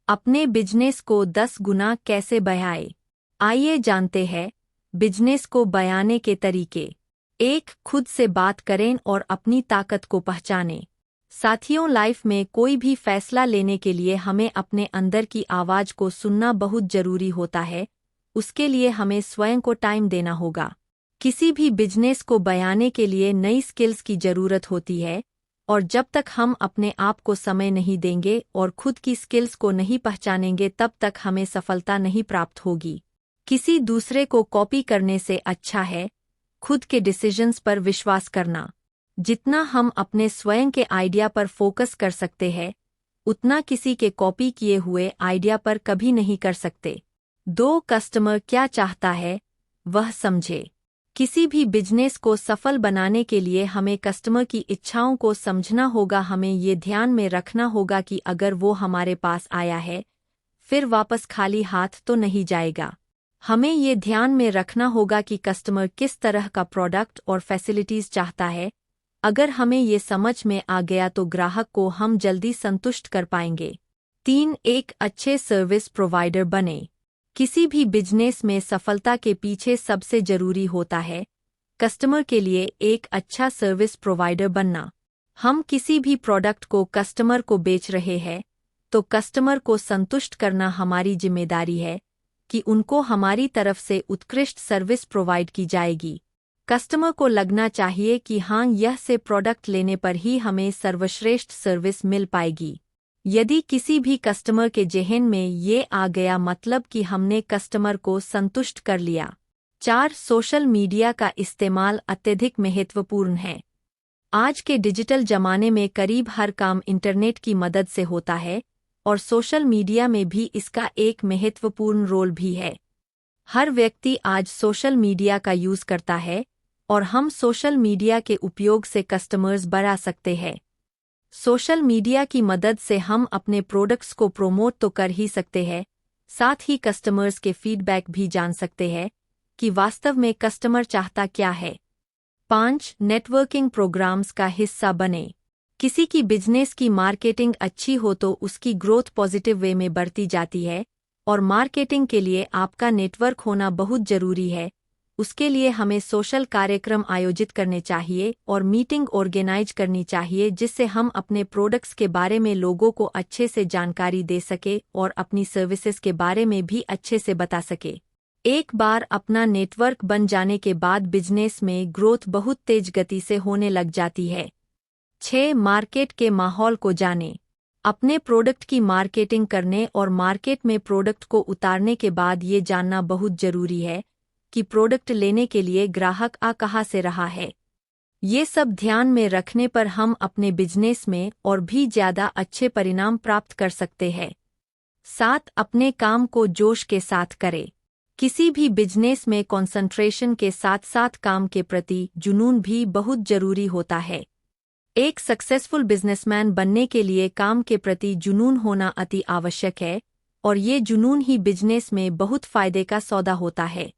अपने बिजनेस को 10 गुना कैसे बढ़ाएं? आइए जानते हैं बिजनेस को बढ़ाने के तरीके। 1. खुद से बात करें और अपनी ताकत को पहचानें। साथियों, लाइफ में कोई भी फैसला लेने के लिए हमें अपने अंदर की आवाज़ को सुनना बहुत जरूरी होता है। उसके लिए हमें स्वयं को टाइम देना होगा। किसी भी बिजनेस को बढ़ाने के लिए नई स्किल्स की जरूरत होती है, और जब तक हम अपने आप को समय नहीं देंगे और खुद की स्किल्स को नहीं पहचानेंगे तब तक हमें सफलता नहीं प्राप्त होगी। किसी दूसरे को कॉपी करने से अच्छा है खुद के डिसीजंस पर विश्वास करना। जितना हम अपने स्वयं के आइडिया पर फोकस कर सकते हैं, उतना किसी के कॉपी किए हुए आइडिया पर कभी नहीं कर सकते। 2. कस्टमर क्या चाहता है वह समझे। किसी भी बिजनेस को सफल बनाने के लिए हमें कस्टमर की इच्छाओं को समझना होगा। हमें ये ध्यान में रखना होगा कि अगर वो हमारे पास आया है, फिर वापस खाली हाथ तो नहीं जाएगा। हमें ये ध्यान में रखना होगा कि कस्टमर किस तरह का प्रोडक्ट और फैसिलिटीज चाहता है। अगर हमें ये समझ में आ गया तो ग्राहक को हम जल्दी संतुष्ट कर पाएंगे। 3. एक अच्छे सर्विस प्रोवाइडर बने। किसी भी बिजनेस में सफलता के पीछे सबसे जरूरी होता है कस्टमर के लिए एक अच्छा सर्विस प्रोवाइडर बनना। हम किसी भी प्रोडक्ट को कस्टमर को बेच रहे हैं, तो कस्टमर को संतुष्ट करना हमारी जिम्मेदारी है कि उनको हमारी तरफ से उत्कृष्ट सर्विस प्रोवाइड की जाएगी। कस्टमर को लगना चाहिए कि हाँ, यह से प्रोडक्ट लेने पर ही हमें सर्वश्रेष्ठ सर्विस मिल पाएगी। यदि किसी भी कस्टमर के जेहन में ये आ गया, मतलब कि हमने कस्टमर को संतुष्ट कर लिया। 4. सोशल मीडिया का इस्तेमाल अत्यधिक महत्वपूर्ण है। आज के डिजिटल जमाने में करीब हर काम इंटरनेट की मदद से होता है, और सोशल मीडिया में भी इसका एक महत्वपूर्ण रोल भी है। हर व्यक्ति आज सोशल मीडिया का यूज़ करता है, और हम सोशल मीडिया के उपयोग से कस्टमर्स बढ़ा सकते हैं। सोशल मीडिया की मदद से हम अपने प्रोडक्ट्स को प्रोमोट तो कर ही सकते हैं, साथ ही कस्टमर्स के फीडबैक भी जान सकते हैं कि वास्तव में कस्टमर चाहता क्या है। 5. नेटवर्किंग प्रोग्राम्स का हिस्सा बने। किसी की बिजनेस की मार्केटिंग अच्छी हो तो उसकी ग्रोथ पॉजिटिव वे में बढ़ती जाती है, और मार्केटिंग के लिए आपका नेटवर्क होना बहुत जरूरी है। उसके लिए हमें सोशल कार्यक्रम आयोजित करने चाहिए और मीटिंग ऑर्गेनाइज करनी चाहिए, जिससे हम अपने प्रोडक्ट्स के बारे में लोगों को अच्छे से जानकारी दे सके और अपनी सर्विसेज के बारे में भी अच्छे से बता सके। एक बार अपना नेटवर्क बन जाने के बाद बिजनेस में ग्रोथ बहुत तेज गति से होने लग जाती है। 6. मार्केट के माहौल को जाने। अपने प्रोडक्ट की मार्केटिंग करने और मार्केट में प्रोडक्ट को उतारने के बाद ये जानना बहुत जरूरी है कि प्रोडक्ट लेने के लिए ग्राहक आ कहाँ से रहा है। ये सब ध्यान में रखने पर हम अपने बिजनेस में और भी ज़्यादा अच्छे परिणाम प्राप्त कर सकते हैं। 7. अपने काम को जोश के साथ करें। किसी भी बिजनेस में कंसंट्रेशन के साथ साथ काम के प्रति जुनून भी बहुत जरूरी होता है। एक सक्सेसफुल बिजनेसमैन बनने के लिए काम के प्रति जुनून होना अति आवश्यक है, और ये जुनून ही बिजनेस में बहुत फायदे का सौदा होता है।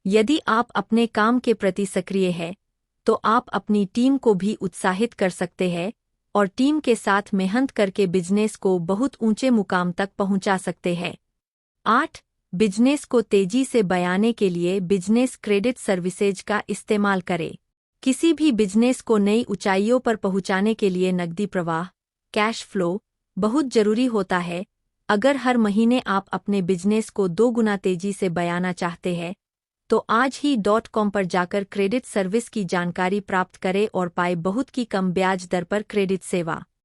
यदि आप अपने काम के प्रति सक्रिय हैं, तो आप अपनी टीम को भी उत्साहित कर सकते हैं और टीम के साथ मेहनत करके बिजनेस को बहुत ऊंचे मुकाम तक पहुंचा सकते हैं। 8. बिजनेस को तेजी से बढ़ाने के लिए बिजनेस क्रेडिट सर्विसेज का इस्तेमाल करें। किसी भी बिजनेस को नई ऊंचाइयों पर पहुंचाने के लिए नकदी प्रवाह, कैश फ्लो बहुत जरूरी होता है। अगर हर महीने आप अपने बिजनेस को 2 गुना तेजी से बढ़ाना चाहते हैं, तो आज ही .com पर जाकर क्रेडिट सर्विस की जानकारी प्राप्त करें और पाए बहुत की कम ब्याज दर पर क्रेडिट सेवा।